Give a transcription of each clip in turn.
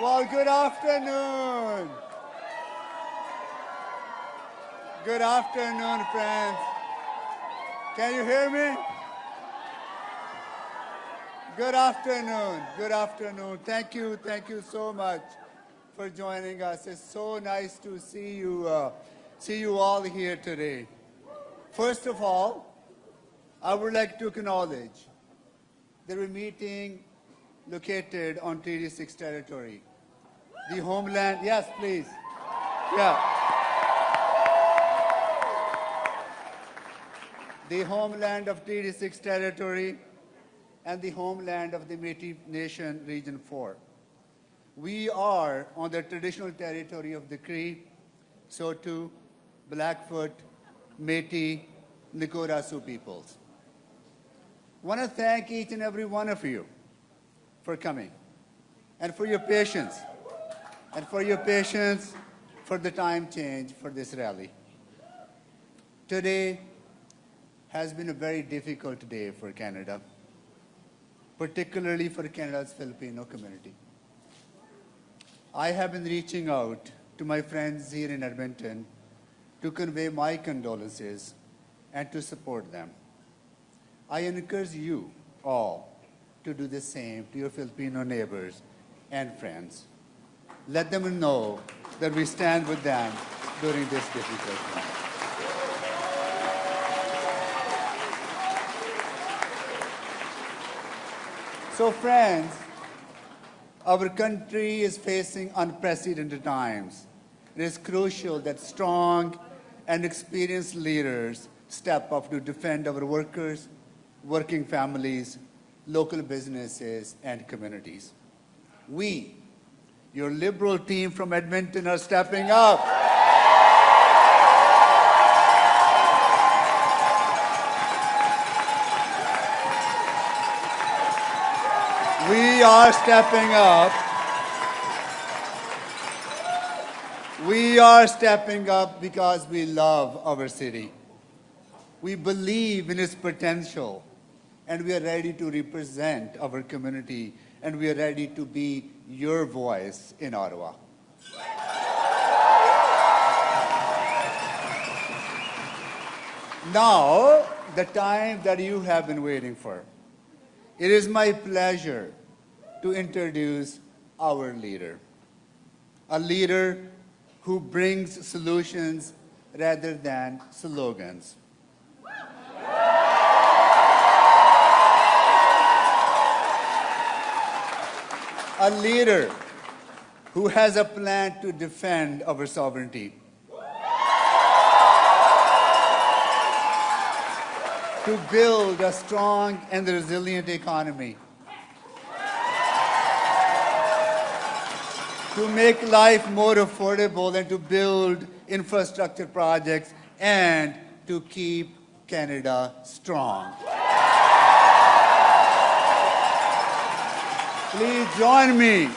Well, good afternoon. Good afternoon, friends. Can you hear me? Good afternoon. Good afternoon. Thank you so much for joining us. It's so nice to see you all here today. First of all, I would like to acknowledge that we're meeting located on Treaty 6 territory. The homeland, yes, please. Yeah. The homeland of Treaty 6 territory and the homeland of the Métis Nation Region 4. We are on the traditional territory of the Cree, Saulteaux, Blackfoot, Métis, Nicoya Sioux peoples. I want to thank each and every one of you for coming and for your patience for the time change for this rally. Today has been a very difficult day for Canada, particularly for Canada's Filipino community. I have been reaching out to my friends here in Edmonton to convey my condolences and to support them. I encourage you all to do the same to your Filipino neighbors and friends. Let them know that we stand with them during this difficult time. So friends, our country is facing unprecedented times. It is crucial that strong and experienced leaders step up to defend our workers, working families, local businesses, and communities. We, your Liberal team from Edmonton, are stepping up. We are stepping up. We are stepping up because we love our city. We believe in its potential, and we are ready to represent our community, and we are ready to be your voice in Ottawa. Now, the time that you have been waiting for. It is my pleasure to introduce our leader, a leader who brings solutions rather than slogans. A leader who has a plan to defend our sovereignty, to build a strong and resilient economy, to make life more affordable and to build infrastructure projects and to keep Canada strong. Please join me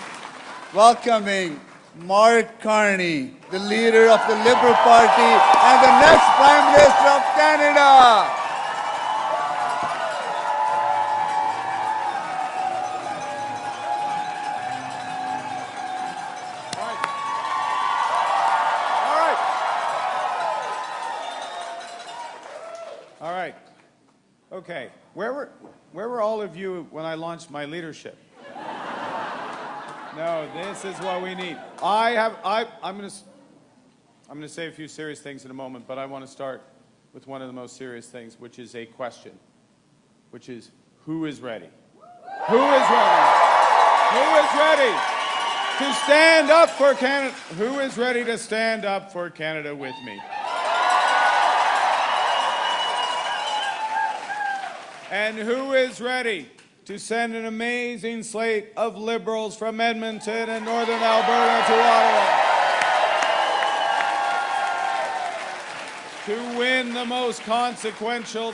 welcoming Mark Carney, the leader of the Liberal Party and the next Prime Minister of Canada. Okay, where were all of you when I launched my leadership? No, this is what we need. I'm going to say a few serious things in a moment, but I want to start with one of the most serious things, which is a question, which is who is ready? Who is ready? Who is ready to stand up for Canada? Who is ready to stand up for Canada with me? And who is ready to send an amazing slate of Liberals from Edmonton and Northern Alberta to Ottawa to win the most consequential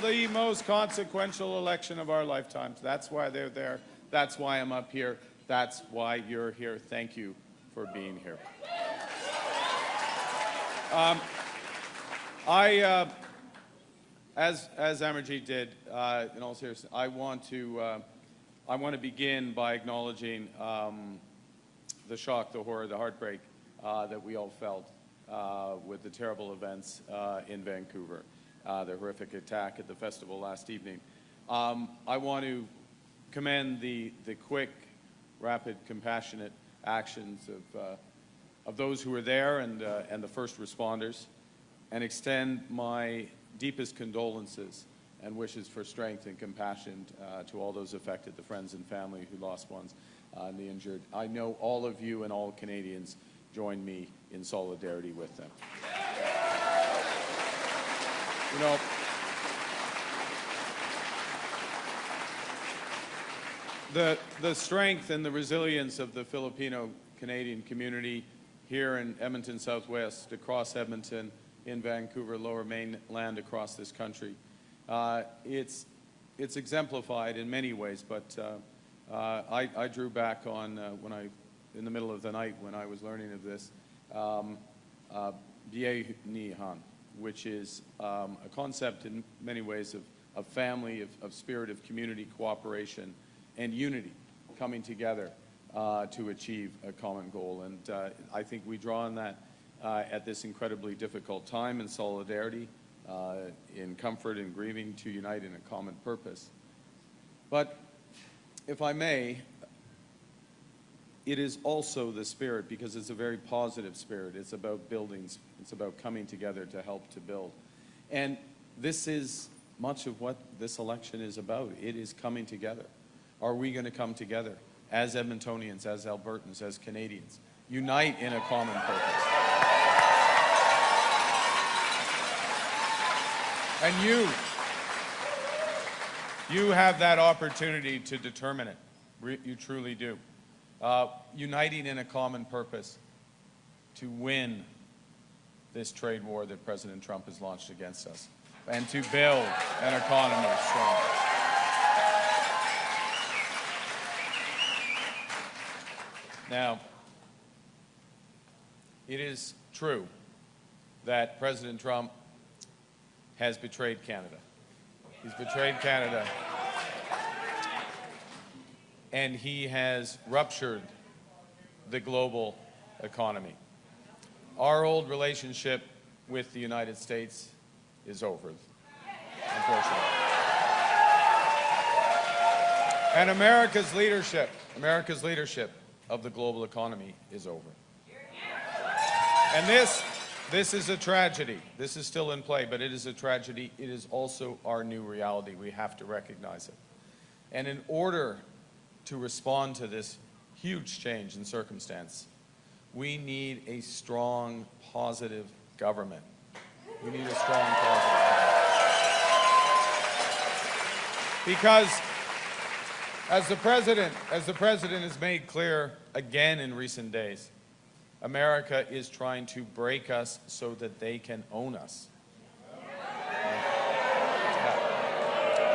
election of our lifetimes? That's why they're there. That's why I'm up here. That's why you're here. Thank you for being here. As Amarjeet did, in all seriousness, I want to begin by acknowledging the shock, the horror, the heartbreak that we all felt with the terrible events in Vancouver, the horrific attack at the festival last evening. I want to commend the quick, rapid, compassionate actions of those who were there and the first responders, and extend my deepest condolences and wishes for strength and compassion to all those affected, the friends and family who lost ones and the injured. I know all of you and all Canadians join me in solidarity with them. You know, the strength and the resilience of the Filipino-Canadian community here in Edmonton Southwest, across Edmonton, in Vancouver, Lower Mainland, across this country, it's exemplified in many ways, but I drew back on in the middle of the night when I was learning of this, Biye Ni Han, which is a concept in many ways of family, of spirit of community cooperation and unity coming together to achieve a common goal. And I think we draw on that at this incredibly difficult time in solidarity, in comfort and grieving, to unite in a common purpose. But if I may, it is also the spirit, because it's a very positive spirit. It's about buildings. It's about coming together to help to build. And this is much of what this election is about. It is coming together. Are we going to come together as Edmontonians, as Albertans, as Canadians, unite in a common purpose? And you have that opportunity to determine it. You truly do. Uniting in a common purpose to win this trade war that President Trump has launched against us, and to build an economy strong. Now, it is true that President Trump has betrayed Canada. He's betrayed Canada, and he has ruptured the global economy. Our old relationship with the United States is over, unfortunately. And America's leadership of the global economy is over. And this is a tragedy. This is still in play, but it is a tragedy. It is also our new reality. We have to recognize it. And in order to respond to this huge change in circumstance, we need a strong, positive government. We need a strong, positive government. Because as the President has made clear again in recent days, America is trying to break us so that they can own us.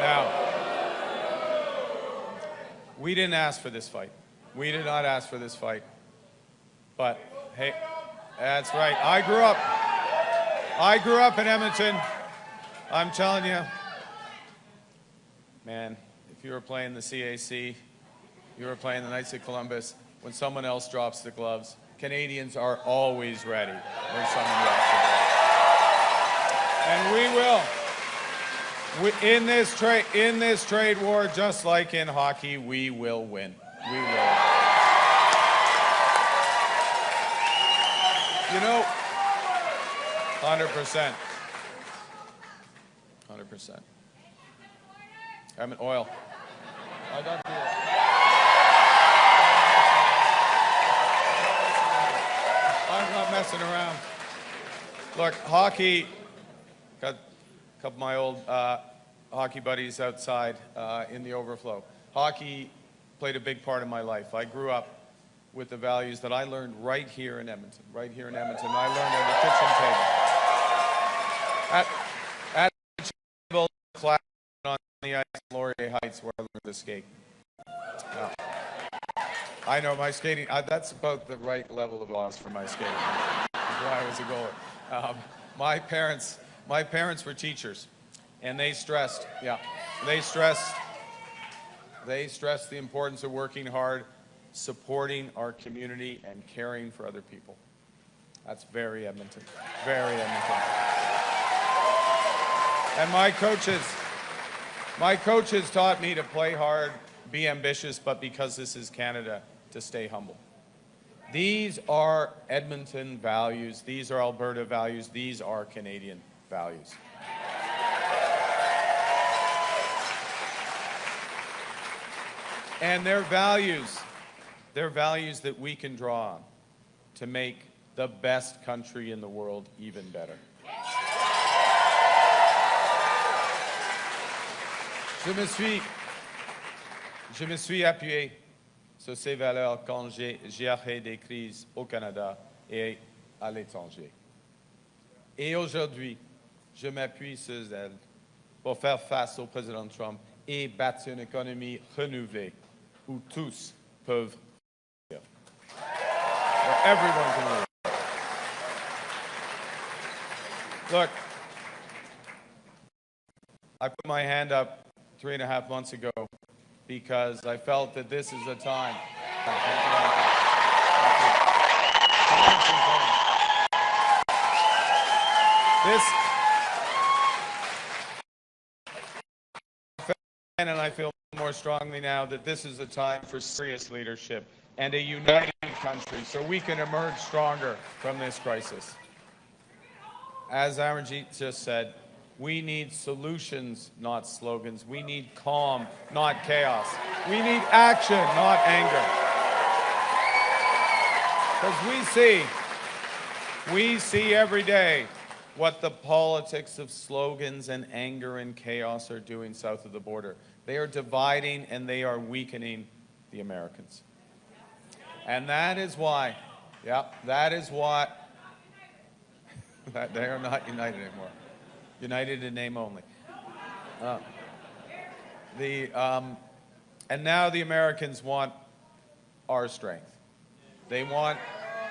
Now, we didn't ask for this fight. We did not ask for this fight. But, hey, that's right. I grew up in Edmonton. I'm telling you, man, if you were playing the CAC, you were playing the Knights of Columbus, when someone else drops the gloves, Canadians are always ready when someone drops the gloves. And we will. In this trade war, just like in hockey, we will win. We will. You know, 100%. 100%. I mean, oil. I got the oil. I'm not messing around. Look, hockey, got a couple of my old hockey buddies outside in the overflow. Hockey played a big part in my life. I grew up with the values that I learned right here in Edmonton. Right here in Edmonton. I learned at the kitchen table. At the table, class on the ice, Laurier Heights, where I learned to skate. I know my skating, that's about the right level of loss for my skating. That's why I was a goalie. My parents were teachers, and they stressed the importance of working hard supporting our community and caring for other people. That's very Edmonton. Very Edmonton. And my coaches taught me to play hard, be ambitious, but because this is Canada, to stay humble. These are Edmonton values. These are Alberta values. These are Canadian values. And they're values that we can draw on to make the best country in the world even better. Je me suis appuyé sur ces valeurs quand j'ai géré des crises au Canada et à l'étranger. Et aujourd'hui, je m'appuie sur elles pour faire face au président Trump et bâtir une économie renouvelée où tous peuvent vivre. Where everyone can live. Look, I put my hand up 3.5 months ago because I felt that this is a time. And I feel more strongly now that this is a time for serious leadership and a united country so we can emerge stronger from this crisis. As Amarjeet just said, we need solutions, not slogans. We need calm, not chaos. We need action, not anger. Because we see every day what the politics of slogans and anger and chaos are doing south of the border. They are dividing and they are weakening the Americans. And that is why, that they are not united anymore. United in name only. And now the Americans want our strength. They want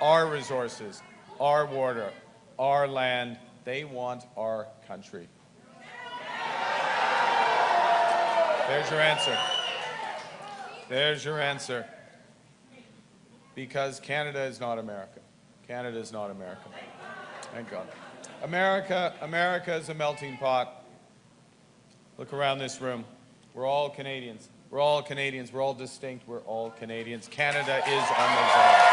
our resources, our water, our land. They want our country. There's your answer. There's your answer. Because Canada is not America. Canada is not America. Thank God. America is a melting pot. Look around this room. We're all Canadians. We're all Canadians. We're all distinct. We're all Canadians. Canada is our mosaic.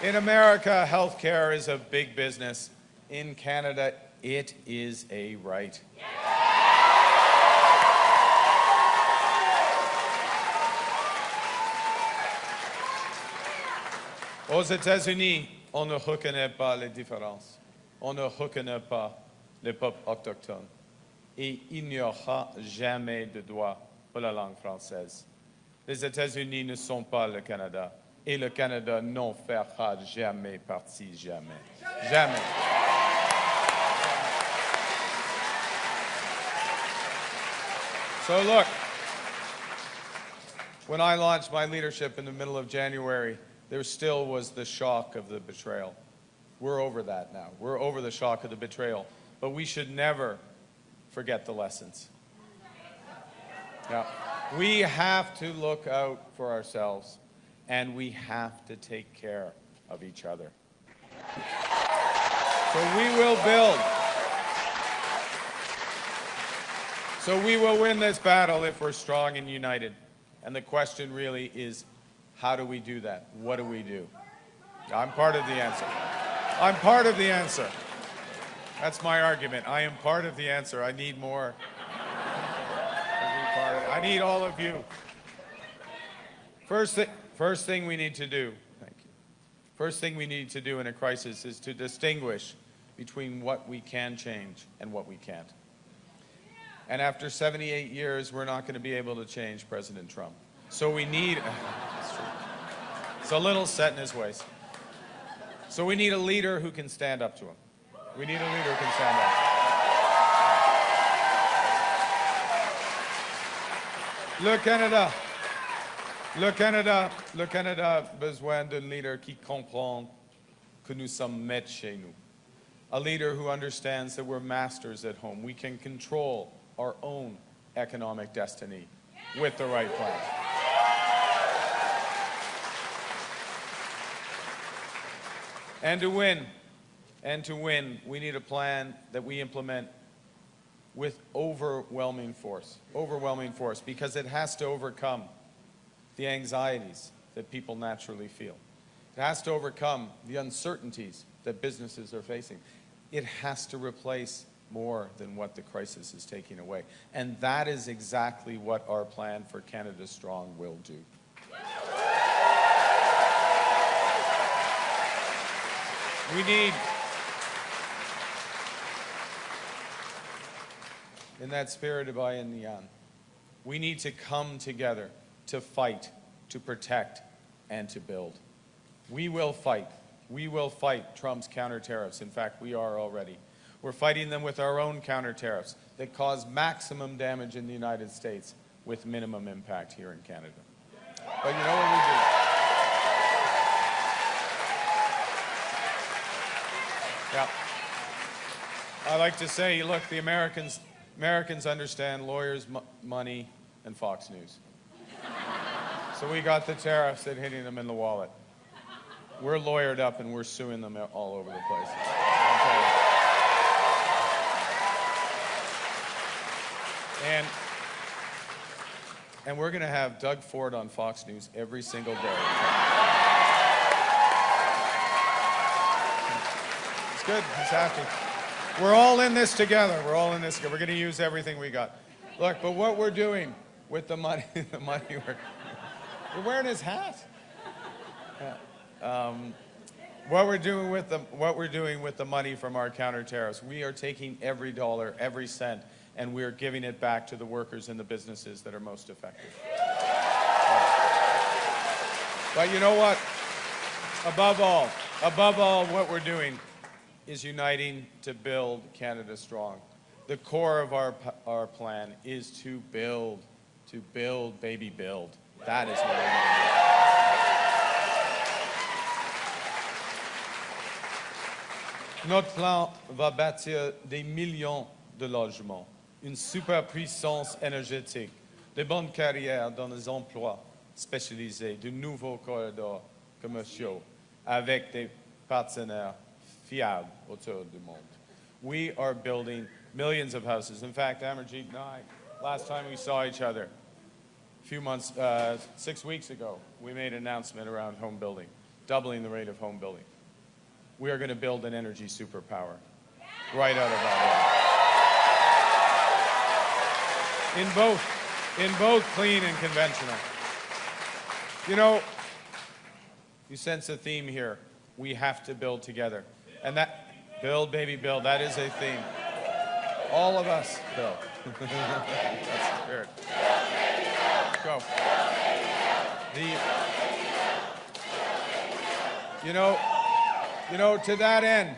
In America, healthcare is a big business. In Canada, it is a right. Aux États-Unis, on ne reconnaît pas les différences. On ne reconnaît pas les peuples autochtones. Et il n'y aura jamais de droit pour la langue française. Les États-Unis ne sont pas le Canada. Et le Canada n'en fera jamais partie, jamais. Jamais. So look, when I launched my leadership in the middle of January, there still was the shock of the betrayal. We're over that now. We're over the shock of the betrayal. But we should never forget the lessons. Yeah. We have to look out for ourselves, and we have to take care of each other. So we will build. So we will win this battle if we're strong and united. And the question really is, how do we do that? What do we do? I'm part of the answer. I'm part of the answer. That's my argument. I am part of the answer. I need more. I need all of you. First thing we need to do, thank you. First thing we need to do in a crisis is to distinguish between what we can change and what we can't. And after 78 years, we're not going to be able to change President Trump. So we need, that's true. It's a little set in his ways. So we need a leader who can stand up to him. We need a leader who can stand up. Le Canada a besoin d'un leader qui comprend que nous sommes maîtres chez nous. a leader who understands that we're masters at home. We can control our own economic destiny with the right plan. And to win, we need a plan that we implement with overwhelming force, because it has to overcome the anxieties that people naturally feel. It has to overcome the uncertainties that businesses are facing. It has to replace more than what the crisis is taking away. And that is exactly what our plan for Canada Strong will do. We need, in that spirit of I and the Yan, we need to come together to fight, to protect, and to build. We will fight. We will fight Trump's counter tariffs. In fact, we are already. We're fighting them with our own counter tariffs that cause maximum damage in the United States with minimum impact here in Canada. But you know what we do? Yeah. I like to say, look, the Americans understand lawyers, money, and Fox News. So we got the tariffs that hitting them in the wallet. We're lawyered up and we're suing them all over the place. And we're going to have Doug Ford on Fox News every single day. It's good. He's happy. We're all in this together. We're all in this together. We're going to use everything we got. Look, but what we're doing with the money, we're wearing his hat. What we're doing with the money from our counter tariffs, we are taking every dollar, every cent, and we are giving it back to the workers and the businesses that are most affected. But you know what? Above all, what we're doing is uniting to build Canada Strong. The core of our plan is to build, baby, build. That is what we're going to do. Notre plan va bâtir des millions de logements, une superpuissance énergétique, de bonnes carrières dans les emplois spécialisés, de nouveaux corridors commerciaux avec des partenaires fiables autour du monde. We are building millions of houses. In fact, Amarjeet and I, last time we saw each other, 6 weeks ago, we made an announcement around home building, doubling the rate of home building. We are going to build an energy superpower right out of our in both clean and conventional. You know, you sense a theme here. We have to build together. And that, build, baby, build, that is a theme. All of us build. That's the spirit. Let's go. You know, to that end,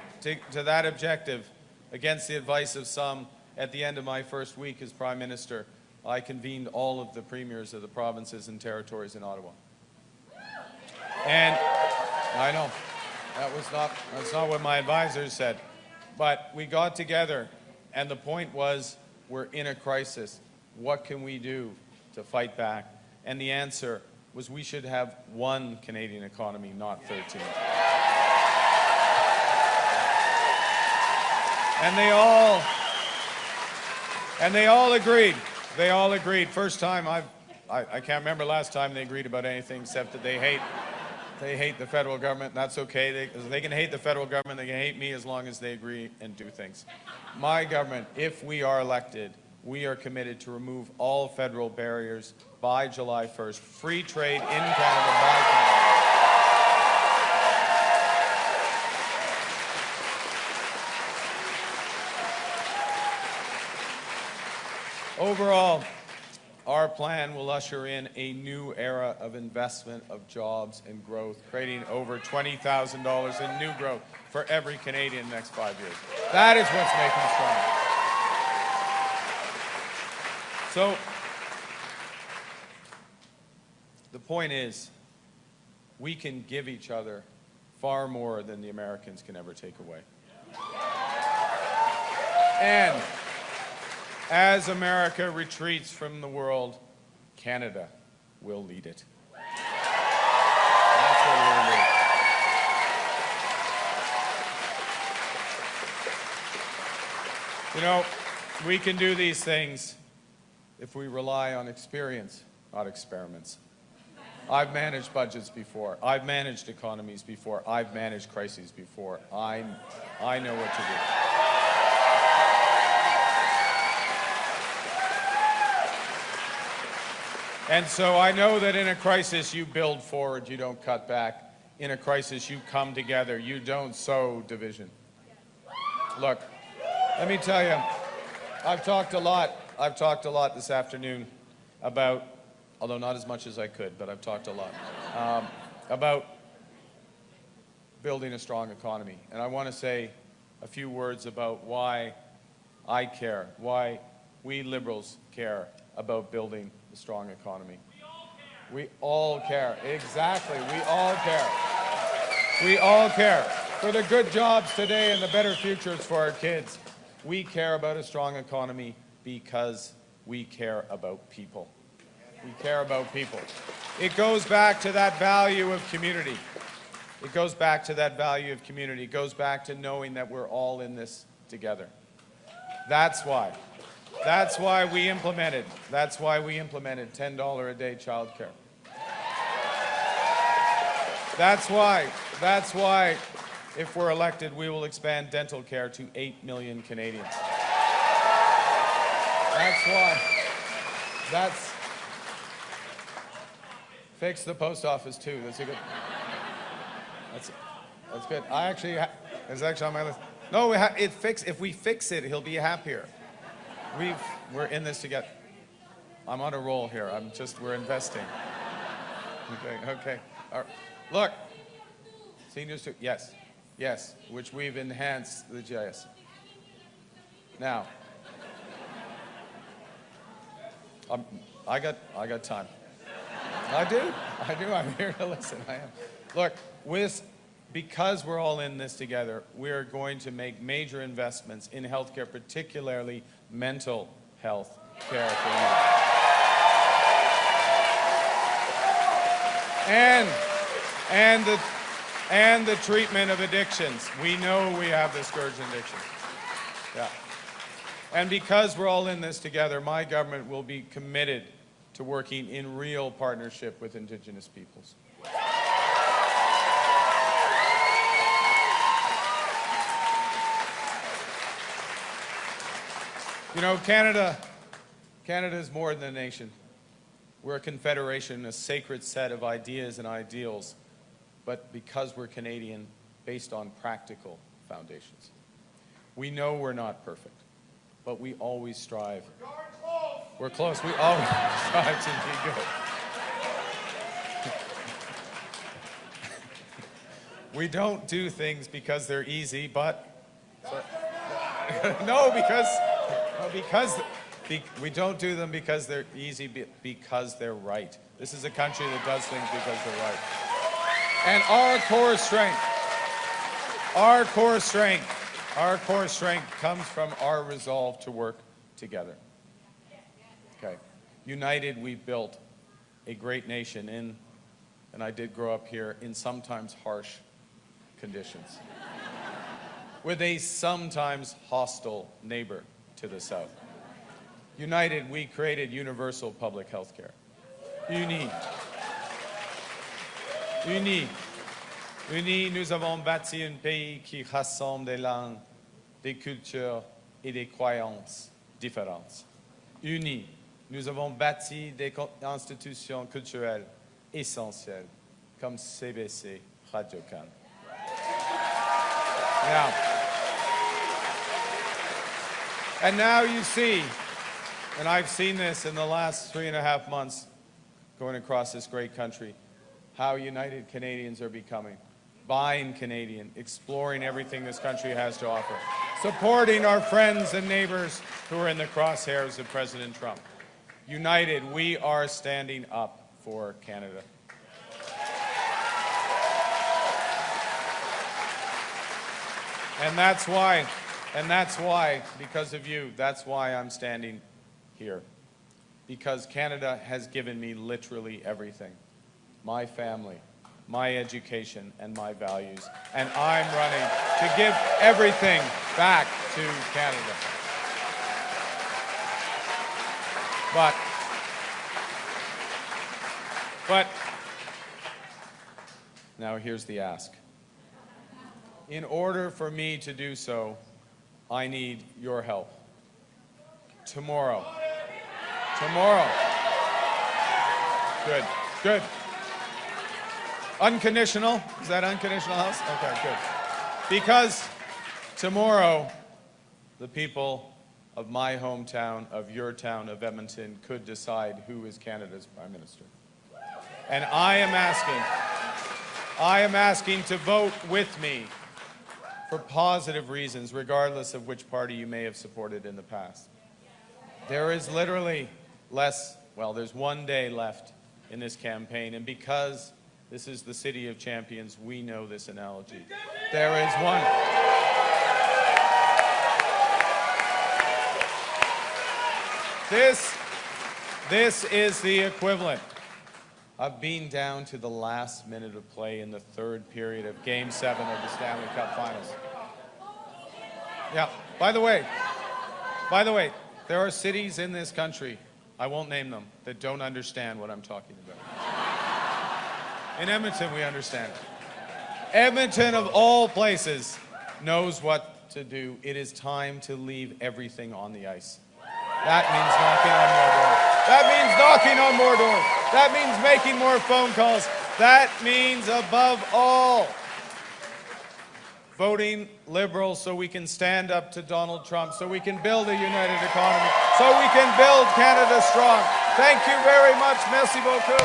to that objective, against the advice of some, at the end of my first week as Prime Minister, I convened all of the premiers of the provinces and territories in Ottawa. And I know, that's not what my advisors said. But we got together, and the point was, we're in a crisis. What can we do to fight back? And the answer was we should have one Canadian economy, not 13. And they all agreed. They all agreed. First time I can't remember last time they agreed about anything except that they hate the federal government. That's okay. They can hate the federal government. They can hate me as long as they agree and do things. My government, if we are elected, we are committed to remove all federal barriers by July 1st. Free trade in Canada by Canada. Overall, our plan will usher in a new era of investment, of jobs and growth, creating over $20,000 in new growth for every Canadian in the next 5 years. That is what's making us strong. So, the point is, we can give each other far more than the Americans can ever take away. And as America retreats from the world, Canada will lead it. That's what we'll lead. You know, we can do these things if we rely on experience, not experiments. I've managed budgets before. I've managed economies before. I've managed crises before. I know what to do. And so I know that in a crisis you build forward, you don't cut back. In a crisis you come together, you don't sow division. Look, let me tell you, I've talked a lot this afternoon about, although not as much as I could, but I've talked a lot, about building a strong economy. And I want to say a few words about why I care, why we Liberals care about building a strong economy. We all care. Exactly. We all care. We all care. For the good jobs today and the better futures for our kids. We care about a strong economy because we care about people. We care about people. It goes back to that value of community. It goes back to that value of community. It goes back to knowing that we're all in this together. That's why we implemented $10 a day childcare. That's why, if we're elected, we will expand dental care to 8 million Canadians. Fix the post office too. That's a good. That's good. It's actually on my list. No, if we fix it, he'll be happier. We're in this together. I'm on a roll here. We're investing. Okay. All right. Look, seniors too. Yes, which we've enhanced the GIS. Now, I got time. I do. I'm here to listen. I am. Look, because we're all in this together, we're going to make major investments in healthcare, particularly mental health care for youth. And the treatment of addictions. We know we have this scourge of addiction. Yeah. And because we're all in this together, my government will be committed to working in real partnership with Indigenous peoples. You know, Canada is more than a nation. We're a confederation, a sacred set of ideas and ideals, but because we're Canadian, based on practical foundations. We know we're not perfect, but we always strive. We're close. We always strive to be good. We don't do things because they're easy, but we don't do them because they're easy, because they're right. This is a country that does things because they're right. And our core strength comes from our resolve to work together. Okay. United, we built a great nation and I did grow up here, in sometimes harsh conditions, with a sometimes hostile neighbor to the south. United, we created universal public health care. Unis, nous avons bâti un pays qui rassemble des langues, des cultures et des croyances différentes. Unis, nous avons bâti des institutions culturelles essentielles, comme CBC, Radio-Can. Now you see, and I've seen this in the last 3.5 months going across this great country, how united Canadians are becoming. Buying Canadian, exploring everything this country has to offer, supporting our friends and neighbors who are in the crosshairs of President Trump. United, we are standing up for Canada. And that's why And that's why, because of you, that's why I'm standing here. Because Canada has given me literally everything. My family, my education, and my values. And I'm running to give everything back to Canada. But now here's the ask. In order for me to do so, I need your help. Tomorrow. Good. Unconditional? Is that unconditional house? Okay, good. Because tomorrow, the people of my hometown, of your town, of Edmonton, could decide who is Canada's Prime Minister. And I am asking to vote with me for positive reasons, regardless of which party you may have supported in the past. There is literally there's 1 day left in this campaign, and because this is the City of Champions, we know this analogy. There is one. This is the equivalent of being down to the last minute of play in the third period of Game 7 of the Stanley Cup Finals. Yeah, by the way, there are cities in this country, I won't name them, that don't understand what I'm talking about. In Edmonton, we understand. Edmonton, of all places, knows what to do. It is time to leave everything on the ice. That means knocking on more doors. That means making more phone calls. That means, above all, voting Liberal so we can stand up to Donald Trump, so we can build a united economy, so we can build Canada strong. Thank you very much. Merci beaucoup.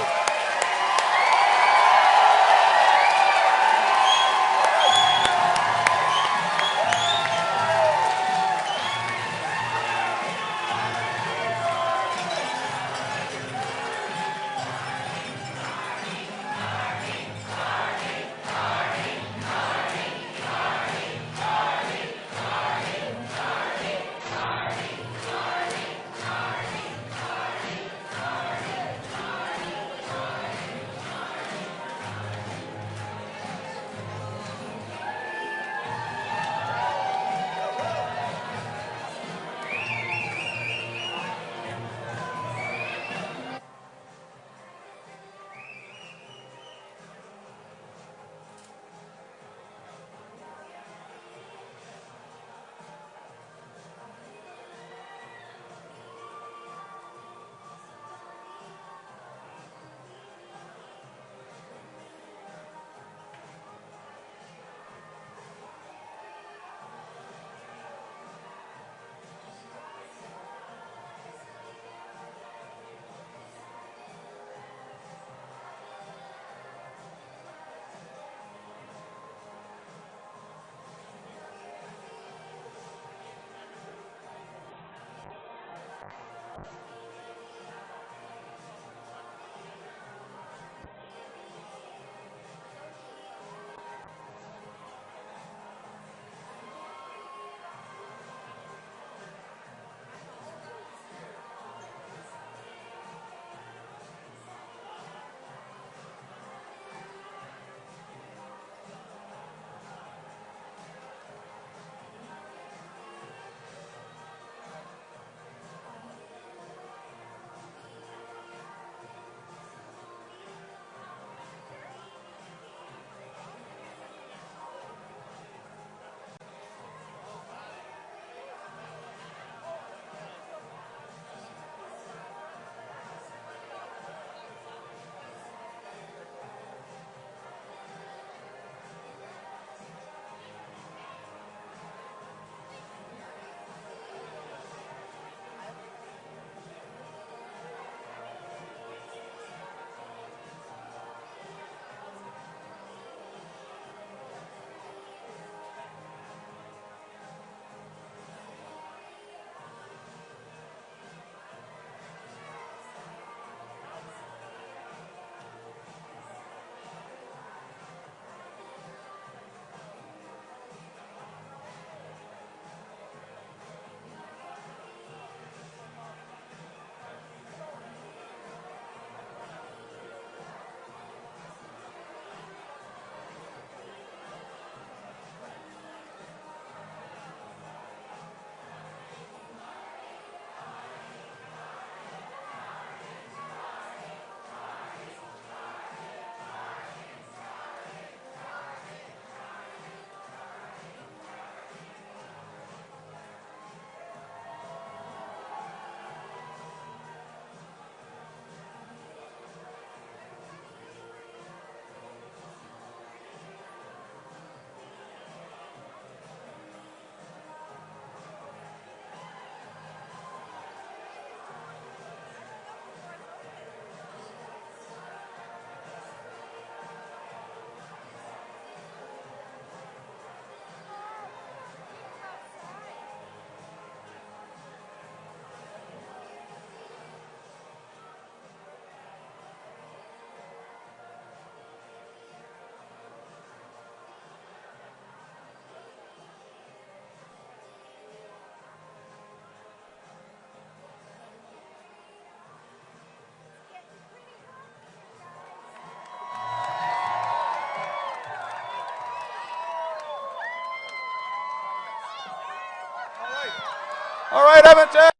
All right, Edmonton.